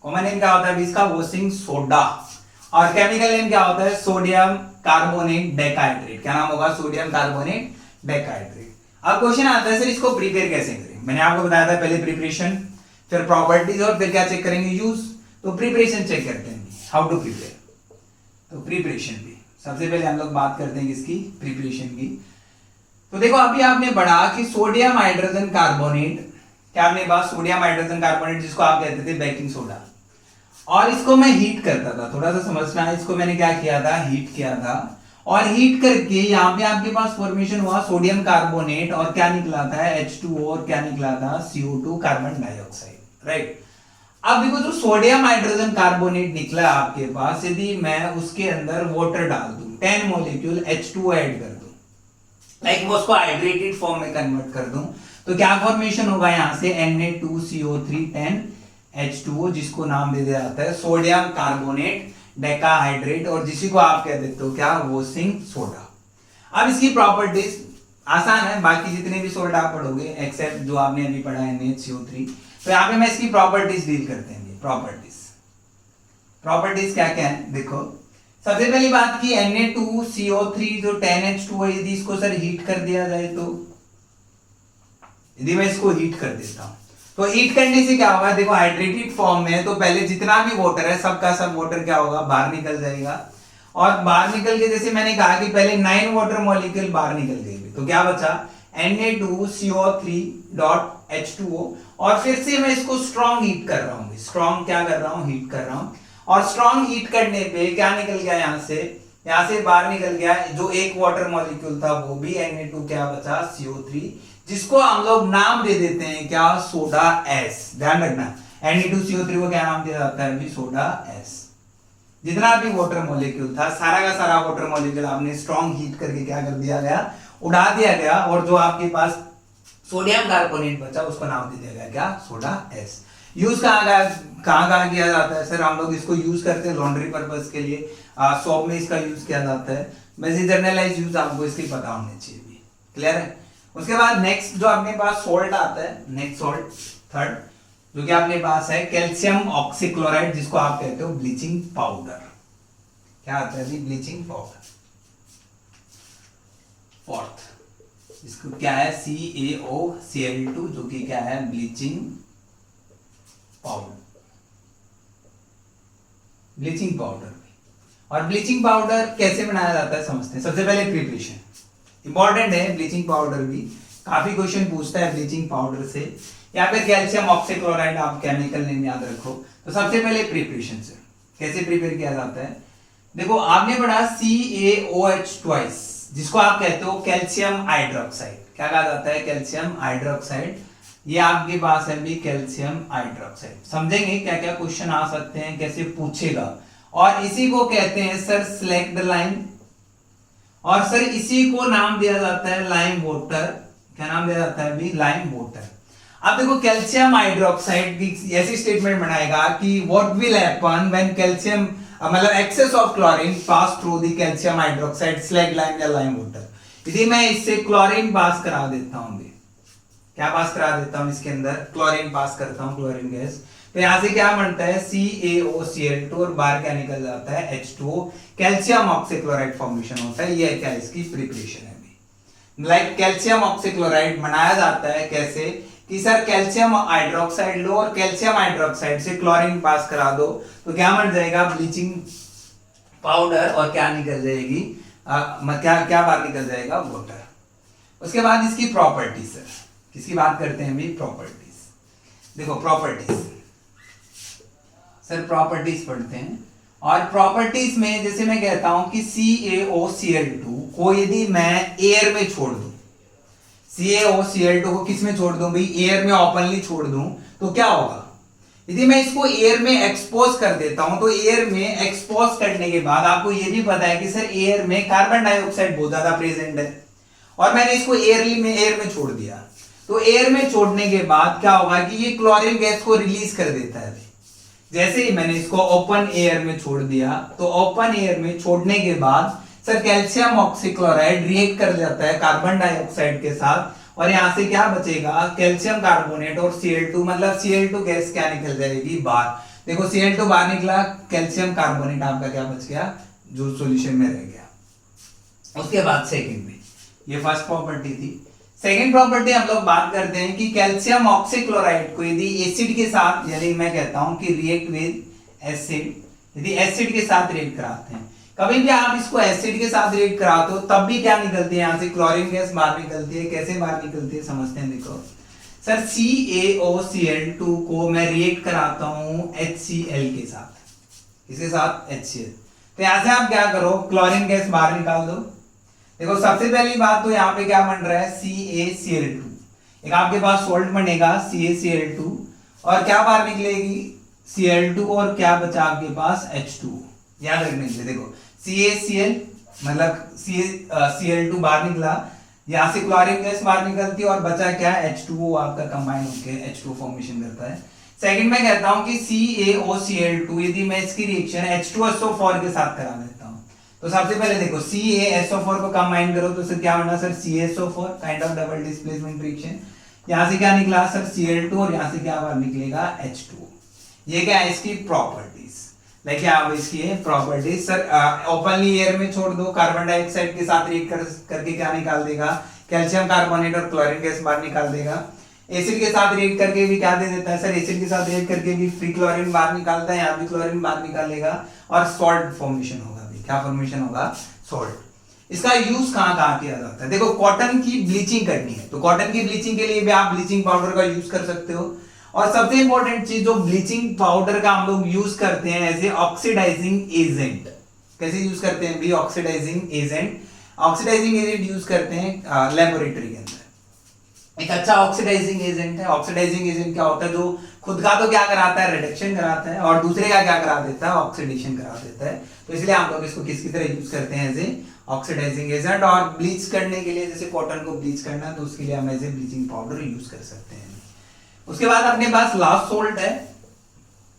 Common name क्या होता है इसका? Washing soda. और केमिकल नेम क्या होता है? Sodium carbonate decahydrate. क्या नाम होगा? Sodium carbonate decahydrate. अब क्वेश्चन आता है सर इसको प्रिपेयर कैसे करें? मैंने आपको बताया था पहले प्रिपरेशन, फिर प्रॉपर्टीज, और फिर क्या चेक करेंगे? यूज। तो प्रिपरेशन चेक करते हैं, हाउ टू प्रिपेयर। तो प्रिपरेशन भी सबसे पहले हम लोग बात करते हैं किसकी? प्रिपरेशन की। तो देखो अभी आपने पढ़ा कि सोडियम हाइड्रोजन कार्बोनेट, क्या आपने बात? सोडियम हाइड्रोजन कार्बोनेट जिसको आप कहते थे बेकिंग सोडा, और इसको मैं हीट करता था। थोड़ा सा समझना है, इसको मैंने क्या किया था? हीट किया था, और हीट करके यहाँ पे आपके पास फॉर्मेशन हुआ सोडियम कार्बोनेट, और क्या निकला था? H2O, और क्या निकला था? CO2 carbon dioxide, right. अब देखो जो सोडियम हाइड्रोजन कार्बोनेट निकला आपके पास, यदि मैं उसके अंदर वाटर डाल दूं, 10 मॉलिक्यूल H2O ऐड कर दूं, लाइक वो उसको हाइड्रेटेड फॉर्म में कन्वर्ट कर दूं, तो क्या फॉर्मेशन होगा? यहां से Na2CO3 10H2O, जिसको नाम दे दिया जाता है सोडियम कार्बोनेट डेकाहाइड्रेट, और जिसी को आप कह देते हो क्या? Washing soda. अब इसकी प्रॉपर्टीज आसान है, बाकी जितने भी सोल्ट आप पढ़ोगे एक्सेप्ट जो आपने अभी पढ़ा है NaCO3। तो यहाँ पे मैं इसकी प्रॉपर्टीज डील करते हैं। प्रॉपर्टीज क्या क्या है? देखो सबसे पहली बात की Na2CO3 जो 10H2O, यदि इसको सर हीट कर दिया जाए, तो यदि मैं इसको हीट कर देता हूं, तो हीट करने से क्या होगा? देखो हाइड्रेटेड फॉर्म में, तो पहले जितना भी वाटर है सबका सब वाटर क्या होगा? बाहर निकल जाएगा, और बाहर निकल के जैसे मैंने कहा कि पहले 9 वाटर मॉलिक्यूल बाहर निकल गए, तो क्या बचा? Na2CO3.H2O, और फिर से मैं इसको स्ट्रॉन्ग हीट कर रहा हूं। स्ट्रॉन्ग क्या कर रहा हूं? हीट कर रहा हूं, और स्ट्रॉन्ग हीट करने पे क्या निकल गया? यहां से बाहर निकल गया जो एक वाटर मॉलिक्यूल था, वो भी Na2, क्या बचा? CO3, जिसको हम लोग नाम दे देते हैं क्या? Soda S. ध्यान रखना, Na2CO3 को क्या नाम दिया जाता है? Soda S. जितना भी वाटर मॉलिक्यूल था, सारा का सारा वाटर मॉलिक्यूल आपने स्ट्रॉन्ग हीट करके क्या कर दिया गया? उड़ा दिया गया, और जो आपके पास सोडियम कार्बोनेट बचा उसको नाम दे दिया गया क्या? Soda S. यूज कहाँ किया जाता है सर? हम लोग इसको यूज करते हैं लॉन्ड्री पर्पस के लिए, सोप में इसका यूज किया जाता है। वैसे जर्नलाइज यूज आपको इसकी पता होनी चाहिए भी। क्लियर है? उसके बाद नेक्स्ट जो अपने पास सोल्ट आता है, नेक्स्ट सोल्ट थर्ड, जो कि अपने पास है कैल्शियम ऑक्सीक्लोराइड, जिसको आप कहते हो ब्लीचिंग पाउडर। क्या आता है? Bleaching powder. फोर्थ, इसको क्या है CaOCl2 जो कि क्या है ब्लीचिंग पाउडर। ब्लीचिंग पाउडर, और ब्लीचिंग पाउडर कैसे बनाया जाता है समझते हैं। सबसे पहले प्रिपरेशन इंपॉर्टेंट है, ब्लीचिंग पाउडर भी काफी क्वेश्चन पूछता है ब्लीचिंग पाउडर से, या फिर कैल्शियम ऑक्सीक्लोराइड आप केमिकल नेम याद रखो। तो सबसे पहले प्रिपरेशन से कैसे प्रिपेयर किया जाता है। देखो आपने पढ़ा CaOH ट्वाइस, जिसको आप कहते हो कैल्शियम हाइड्रोक्साइड। क्या कहा जाता है? Calcium hydroxide. ये आपके पास है भी कैल्शियम हाइड्रोक्साइड। समझेंगे क्या क्या क्वेश्चन आ सकते हैं, कैसे पूछेगा। और इसी को कहते हैं सर स्लैक्ड लाइम, और सर इसी को नाम दिया जाता है लाइम वाटर। क्या नाम दिया जाता है अभी? Lime water. अब देखो कैल्शियम हाइड्रोक्साइड की ऐसी स्टेटमेंट बनाएगा कि what will happen when calcium मतलब excess of chlorine pass through the calcium hydroxide slaked lime या लाइम वाटर। यदि मैं इससे क्लोरीन पास करा देता हूं, क्या पास करा देता हूं इसके अंदर? क्लोरीन पास करता हूं, क्लोरीन गैस। तो यहां से क्या बनता है CaOCl2 और बाहर क्या निकल जाता है H2O, कैल्शियम ऑक्सीक्लोराइड फॉर्मेशन होता है। ये क्या इसकी प्रिपरेशन है अभी। लाइक कैल्शियम ऑक्सीक्लोराइड बनाया जाता है कैसे कि सर कैल्शियम हाइड्रोक्साइड लो और कैल्शियम हाइड्रोक्साइड से क्लोरीन पास करा दो, तो क्या बन जाएगा? ब्लीचिंग पाउडर, और क्या निकल जाएगी? क्या बाहर निकल जाएगा? वाटर। उसके बाद इसकी प्रॉपर्टीज, सर किसकी बात करते हैं अभी? प्रॉपर्टीज। देखो प्रॉपर्टीज, सर प्रॉपर्टीज पढ़ते हैं। और प्रॉपर्टीज में जैसे मैं कहता हूं कि CaOCl2 को यदि मैं एयर में छोड़ दूं, CaOCl2 को किस में छोड़ दूं भाई? एयर में ओपनली छोड़ दूं, तो क्या होगा? यदि मैं इसको एयर में एक्सपोज कर देता हूं, तो एयर में एक्सपोज करने के बाद आपको यह भी पता है कि सर एयर में कार्बन डाइऑक्साइड बहुत ज्यादा प्रेजेंट है, और मैंने इसको एयर में छोड़ दिया, तो एयर में छोड़ने के बाद क्या होगा कि ये क्लोरीन गैस को रिलीज कर देता है। जैसे ही मैंने इसको ओपन एयर में छोड़ दिया, तो ओपन एयर में छोड़ने के बाद सर कैल्शियम ऑक्सीक्लोराइड रिएक्ट कर जाता है कार्बन डाइऑक्साइड के साथ, और यहां से क्या बचेगा? कैल्शियम कार्बोनेट और Cl2, मतलब Cl2 गैस क्या निकल जाएगी? बाहर। देखो Cl2 बाहर निकला, कैल्शियम कार्बोनेट आपका क्या बच गया? जो सॉल्यूशन में रह गया। उसके बाद सेकंड में, ये फर्स्ट प्रॉपर्टी थी। सेकेंड प्रॉपर्टी हम लोग बात करते हैं कि कैल्शियम ऑक्सीक्लोराइड को यदि एसिड के साथ, यानी मैं कहता हूं कि रिएक्ट विद एसिड, यदि एसिड के साथ रिएक्ट कराते हैं, कभी भी आप इसको एसिड के साथ रिएक्ट कराते हो तब भी क्या निकलती है? यहां से क्लोरीन गैस बाहर निकलती है। कैसे बाहर निकलती है समझते हैं। देखो सर CaOCl2 को मैं रिएक्ट कराता हूं HCl के साथ। किसके साथ? HCl। तो यहां से आप क्या करो? क्लोरीन गैस बाहर निकाल दो। देखो सबसे पहली बात तो यहाँ पे क्या बन रहा है? CaCl2। एक आपके पास सॉल्ट बनेगा CaCl2, और क्या बाहर निकलेगी? Cl2, और क्या बचा आपके पास? H2O। याद रखने के लिए देखो CaCl मतलब Cl2 बाहर निकला, यहाँ से क्लोरीन गैस बाहर निकलती है, और बचा क्या? H2O आपका कंबाइन होकर H2O फॉर्मेशन करता है। सेकंड में कहता हूं कि CaOCl2 यदि मैं इसकी रिएक्शन H2SO4 के साथ करा देता हूं, तो सबसे पहले देखो CaSO4 को कंबाइन करो तो सर क्या बना? Sir CaSO4, kind of double displacement reaction. यहां से क्या निकला? सर Cl2, और यहां से क्या बाहर निकलेगा? H2O। ये क्या है इसकी प्रॉपर्टीज? लाइक आप इसकी प्रॉपर्टीज सर ओपनली एयर में छोड़ दो, कार्बन डाइऑक्साइड के साथ रिएक्ट करके क्या निकाल देगा? कैल्शियम कार्बोनेट और क्लोरीन गैस बाहर निकाल देगा। एसिड के साथ रिएक्ट करके भी क्या दे देता है? सर एसिड के साथ रिएक्ट करके भी फ्री क्लोरीन बाहर निकालता है, यहाँ भी क्लोरीन बाहर निकालेगा, और सॉल्ट फॉर्मेशन होगा। क्या फॉर्मेशन होगा? सॉल्ट। इसका यूज कहां किया जाता है? देखो कॉटन की ब्लीचिंग करनी है, तो कॉटन की ब्लीचिंग के लिए भी आप ब्लीचिंग पाउडर का यूज कर सकते हो। और सबसे इंपॉर्टेंट चीज जो ब्लीचिंग पाउडर का हम लोग यूज करते हैं एज ए ऑक्सीडाइजिंग एजेंट। कैसे यूज करते हैं भी? Oxidising agent. Oxidising agent use करते हैं लेबोरेटरी के अंदर। एक अच्छा ऑक्सीडाइजिंग एजेंट है। ऑक्सीडाइजिंग एजेंट क्या होता है? जो खुद का तो क्या कराता है? रिडक्शन कराता है, और दूसरे का क्या करा देता है? ऑक्सीडेशन करा देता है। तो इसलिए हम लोग इसको किसकी तरह यूज करते हैं? As a oxidising agent. और ब्लीच करने के लिए, जैसे कॉटन को ब्लीच करना है, तो उसके लिए हम as a bleaching powder use कर सकते हैं। उसके बाद अपने पास लास्ट सोल्ट है।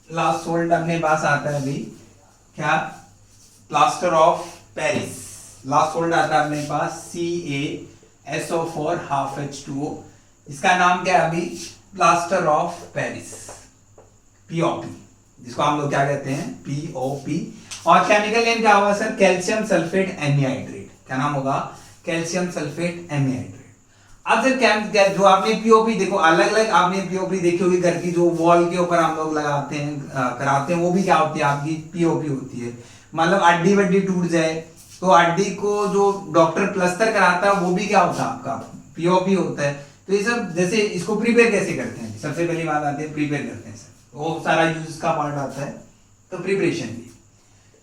लास्ट सोल्ट अपने पास आता है अभी क्या? Plaster of Paris. Last salt आता है अपने पास CaSO4 हाफ H2O। इसका नाम क्या है अभी? प्लास्टर ऑफ पेरिस, POP, जिसको हम लोग क्या कहते हैं? POP। और केमिकल नेम क्या होगा सर? Calcium sulphate anhydride. क्या नाम होगा? Calcium sulphate hemihydrate. अब सर जो आपने पीओपी देखो, अलग अलग आपने पीओपी देखी होगी घर की, जो वॉल के ऊपर हम लोग लगाते हैं कराते हैं, वो भी क्या होती है आपकी पीओपी होती है। मतलब हड्डी वड्डी टूट जाए तो हड्डी को जो डॉक्टर प्लास्टर कराता है वो भी क्या होता है आपका पीओपी होता है। तो ये सब जैसे इसको प्रिपेयर कैसे करते हैं, सबसे पहली बात आती है प्रिपेयर करते हैं सर, वो सारा यूज का पार्ट आता है। तो प्रिपरेशन भी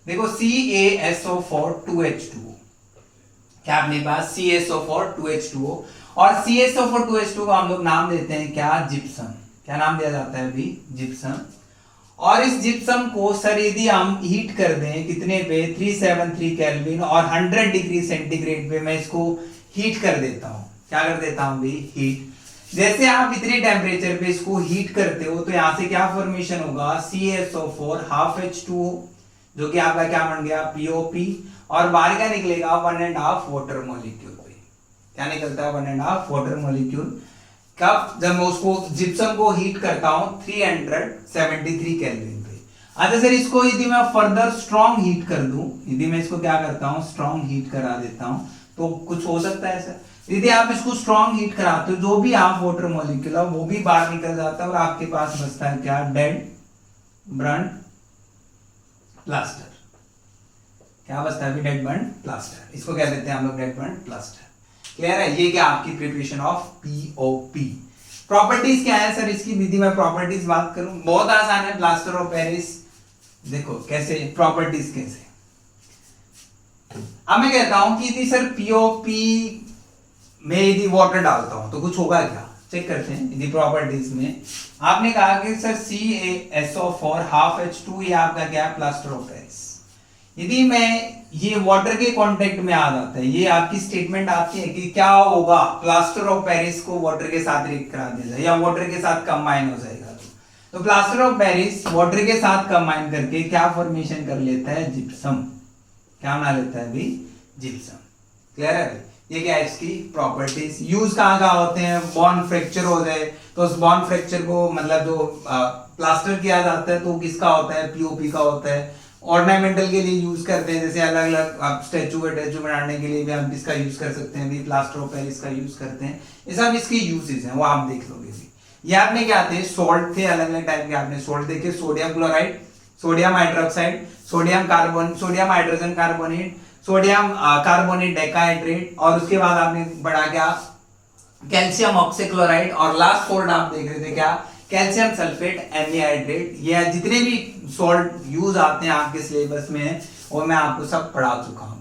देखो CaSO4 2H2O, क्या अपने पास CaSO4 2H2O, और CaSO4 2H2O को हम लोग नाम देते हैं क्या, जिप्सम। क्या नाम दिया जाता है अभी, जिप्सम। और इस जिप्सम को सर यदि हम हीट कर दें कितने पे, 373 केल्विन और 100 डिग्री सेंटीग्रेड पे मैं इसको हीट कर देता हूं। क्या कर देता हूं भाई, हीट। जैसे आप इतने टेम्परेचर पे इसको हीट करते हो तो यहां से क्या फॉर्मेशन होगा, CaSO4 हाफ H2O, जो कि आपका क्या बन गया, POP, और बाहर क्या निकलेगा 1.5 वाटर मॉलिक्यूल। क्या निकलता है 1.5 वाटर मॉलिक्यूल। कब, जब मैं उसको जिप्सम को हीट करता हूं 373 केल्विन पे। अच्छा सर इसको यदि मैं फर्दर स्ट्रॉन्ग हीट कर दूं, यदि मैं इसको क्या करता हूं स्ट्रॉन्ग हीट करा देता हूं, तो कुछ हो सकता है सर। यदि आप इसको स्ट्रॉन्ग हीट कराते हो, जो भी आप वाटर मॉलिक्यूल है वो भी बाहर निकल जाता है और आपके पास बचता है क्या, डेड बर्न्ड प्लास्टर। क्या बचता है, डेड बर्न्ड प्लास्टर, इसको क्या देते हैं हम लोग, डेड बर्न्ड प्लास्टर। क्लियर है, ये क्या आपकी प्रिपरेशन ऑफ पीओपी। प्रॉपर्टीज क्या है सर इसकी, विधि में प्रॉपर्टीज बात करूं, बहुत आसान है, प्लास्टर ऑफ पेरिस। देखो कैसे प्रॉपर्टीज कैसे, अब मैं कहता हूं कि यदि सर पीओपी में यदि वाटर डालता हूं तो कुछ होगा क्या, चेक करते हैं। यदि प्रॉपर्टीज में आपने कहा कि सर CaSO4 हाफ H2, ये आपका क्या है, प्लास्टर ऑफ पेरिस। यदि मैं ये वाटर के कांटेक्ट में आ जाता है, ये आपकी स्टेटमेंट आती है कि क्या होगा, प्लास्टर ऑफ पेरिस को वाटर के साथ रिएक्ट करा दिया जाए या वाटर के साथ कंबाइन हो जाएगा। तो प्लास्टर ऑफ पेरिस वाटर के साथ कंबाइन करके क्या फॉर्मेशन कर लेता है, जिप्सम। क्या बना लेता है भी, जिप्सम। क्लियर है, ये क्या है इसकी प्रॉपर्टीज। यूज कहाँ होते हैं, बॉन्ड फ्रैक्चर हो जाए तो उस बॉन्ड फ्रैक्चर को मतलब जो प्लास्टर किया जाता है तो किसका होता है, पीओपी का होता है। ऑर्नामेंटल के लिए यूज करते हैं, जैसे अलग अलग आप स्टैचू बनाने के लिए भी हम इसका यूज कर सकते हैं, भी प्लास्टर ऑफ पेरिस का यूज करते हैं। ये सब इसके यूजेस हैं, वो आप देख लोगे भी। ये आपने क्या थे, सॉल्ट थे, अलग अलग टाइप के आपने सॉल्ट देखे, sodium chloride, sodium hydroxide, sodium carbon, sodium hydrogen carbonate, sodium carbonate decahydrate, और उसके बाद आपने बढ़ा क्या, कैल्शियम ऑक्सीक्लोराइड, और लास्ट सॉल्ट आप देख रहे थे क्या, कैल्शियम सल्फेट एमिहाइड्रेट। ये जितने भी सॉल्ट यूज आते हैं आपके सिलेबस में वो मैं आपको सब पढ़ा चुका हूं।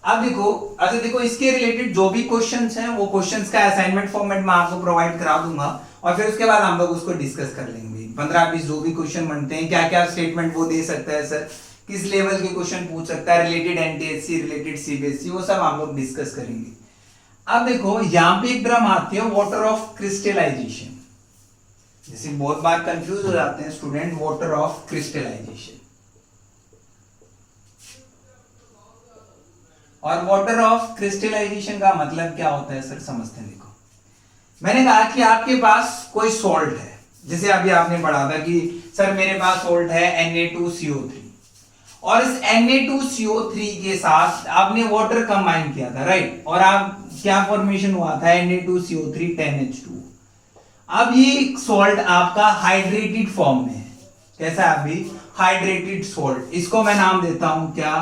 अब देखो, अच्छा देखो इसके रिलेटेड जो भी क्वेश्चंस हैं वो क्वेश्चंस का असाइनमेंट फॉर्मेट मैं आपको प्रोवाइड करा दूंगा, और फिर उसके बाद हम लोग उसको डिस्कस कर लेंगे। 15-20 जो भी क्वेश्चन बनते हैं, क्या क्या स्टेटमेंट वो दे सकता है सर, किस लेवल के क्वेश्चन पूछ सकता है, रिलेटेड NTSC, रिलेटेड CBSE, वो सब हम लोग डिस्कस करेंगे। अब देखो यहाँ पे एक ड्रम आती है वाटर ऑफ क्रिस्टलाइजेशन। जैसे बहुत बार कंफ्यूज हो जाते हैं स्टूडेंट, वाटर ऑफ क्रिस्टलाइजेशन और वाटर ऑफ क्रिस्टलाइजेशन का मतलब क्या होता है सर, समझते हैं। देखो मैंने कहा कि आपके पास कोई सॉल्ट है, जैसे अभी आपने पढ़ा था कि सर मेरे पास सॉल्ट है Na2CO3, और इस Na2CO3 के साथ आपने वाटर कंबाइन किया था, राइट, और आप क्या फॉर्मेशन हुआ था, Na2CO3 10H2। अब ये सॉल्ट आपका हाइड्रेटेड फॉर्म में है, कैसा है अभी, हाइड्रेटेड सॉल्ट। इसको मैं नाम देता हूं क्या,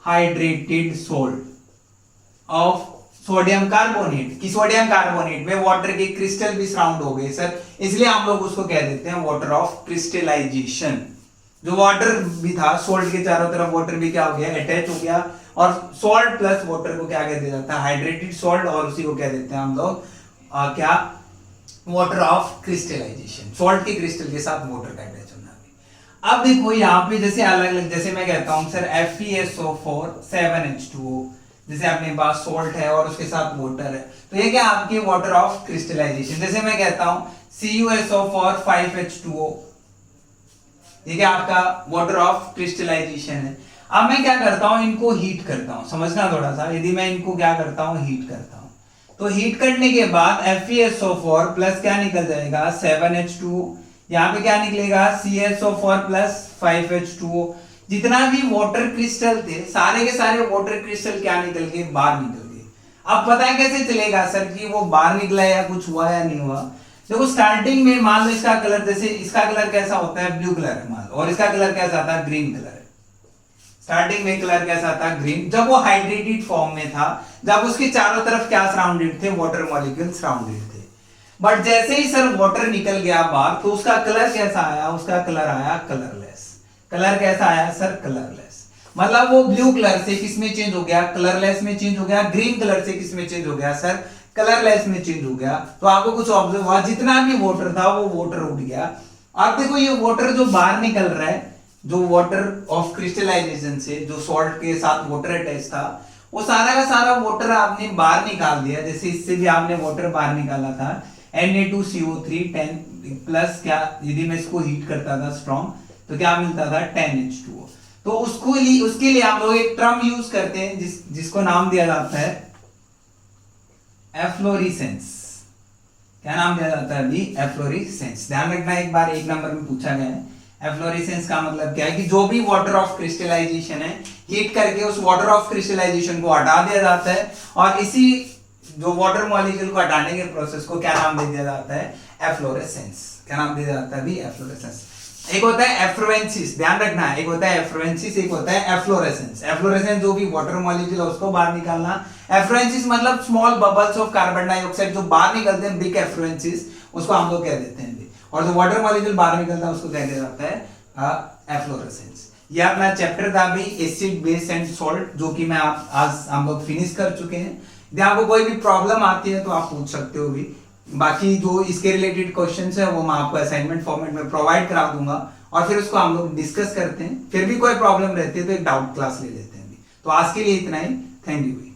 hydrated salt of sodium carbonate. कि सोडियम कार्बोनेट में वाटर के क्रिस्टल भी सराउंड हो गए सर, इसलिए हम लोग उसको कह देते हैं वाटर ऑफ क्रिस्टलाइजेशन। जो वाटर भी था, सॉल्ट के चारों तरफ वाटर भी क्या हो गया, अटैच हो गया, और सॉल्ट प्लस वाटर को क्या कह दिया जाता है, हाइड्रेटेड सॉल्ट, और उसी को कह देते हैं हम लोग क्या, वाटर ऑफ क्रिस्टलाइजेशन। सॉल्ट के क्रिस्टल के साथ वाटर का अटैच होना। अब देखो यहाँ पे जैसे अलग अलग, जैसे मैं कहता हूं सर FeSO4 7H2O, जैसे अपने पास सॉल्ट है और उसके साथ वाटर है, तो ये क्या आपकी वाटर ऑफ क्रिस्टलाइजेशन। जैसे मैं कहता हूं CuSO4 5H2O, ये क्या आपका वाटर ऑफ क्रिस्टलाइजेशन है। अब मैं क्या करता हूं, इनको हीट करता हूं, समझना थोड़ा सा। यदि मैं इनको क्या करता हूं, हीट करता हूं, तो हीट करने के बाद FeSO4 प्लस क्या निकल जाएगा, 7H2O, यहाँ पे क्या निकलेगा, CSO4 प्लस 5H2O। जितना भी वाटर क्रिस्टल थे, सारे के सारे वाटर क्रिस्टल क्या निकल गए, बाहर निकल गए। अब पता है कैसे चलेगा सर कि वो बाहर निकला या कुछ हुआ या नहीं हुआ? देखो स्टार्टिंग में मान लो इसका कलर, जैसे इसका कलर कैसा होता है, ब्लू कलर है मान लो, और इसका कलर कैसा आता है, ग्रीन कलर है। स्टार्टिंग में कलर कैसा था, ग्रीन। जब वो हाइड्रेटेड फॉर्म में था, जब उसके चारों तरफ क्या सराउंडेड थे, वाटर मॉलिक्यूल सराउंडेड थे। बट जैसे ही सर वाटर निकल गया बाहर, तो उसका कलर कैसा आया, उसका कलर आया कलरलेस। कलर कैसा आया सर, कलरलेस। मतलब वो ब्लू कलर से किस में चेंज हो गया, कलरलेस में चेंज हो गया। ग्रीन कलर से किस में चेंज हो गया सर, कलरलेस में चेंज हो गया। तो आपको कुछ ऑब्जर्व हुआ, जितना भी वाटर था वो वाटर उठ गया। आप देखो ये वाटर जो बाहर निकल रहा है, जो वाटर ऑफ क्रिस्टलाइजेशन से, जो सॉल्ट के साथ वाटर अटैच था, वो सारा का सारा वाटर आपने बाहर निकाल दिया। जैसे इससे भी आपने वाटर बाहर निकाला था, Na2CO3 10 प्लस, क्या यदि मैं इसको हीट करता था स्ट्रॉन्ग, तो क्या मिलता था 10H2O। तो उसके लिए हम लोग एक टर्म यूज करते हैं जिसको नाम दिया जाता है एफ्लोरेसेंस। क्या नाम दिया जाता है अभी, एफ्लोरेसेंस। ध्यान रखना, एक बार 1 नंबर में पूछा गया है। एफ्लोरेसेंस का मतलब क्या है कि जो भी वाटर ऑफ क्रिस्टलाइजेशन है, हीट करके उस वाटर ऑफ क्रिस्टलाइजेशन को हटा दिया जाता है, और इसी जो वाटर मॉलिक्यूल को हटाने के प्रोसेस को क्या नाम दे दिया जाता है, एफ्लोरेसेंस। क्या नाम दिया जाता है अभी, एफ्लोरेसेंस। एक होता है एफ्लोरेंसिस, ध्यान रखना है, एक होता है एफ्लोरेंसिस, एक होता है एफ्लोरेसेंस। एफ्लोरेसेंस जो भी वाटर मॉलिक्यूल है उसको बाहर निकालना। एफ्लोरेंसिस मतलब small bubbles of carbon dioxide जो बाहर निकलते हैं, बिग एफ्लोरेंसिस, उसको हम लोग कह देते हैं। और जो वाटर मॉलिक्यूल बाहर निकलता है उसको कह दिया जाता है एफ्लोरेसेंस। ये अपना चैप्टर था अभी एसिड, बेस एंड सॉल्ट, जो कि मैं आज हम लोग फिनिश कर चुके हैं। यदि आपको कोई भी प्रॉब्लम आती है तो आप पूछ सकते हो भी। बाकी जो इसके रिलेटेड क्वेश्चंस है वो मैं आपको असाइनमेंट फॉर्मेट में प्रोवाइड करा दूंगा, और फिर उसको हम लोग डिस्कस करते हैं। फिर भी कोई प्रॉब्लम रहती है तो एक डाउट क्लास ले लेते हैं। तो आज के लिए इतना ही, थैंक यू।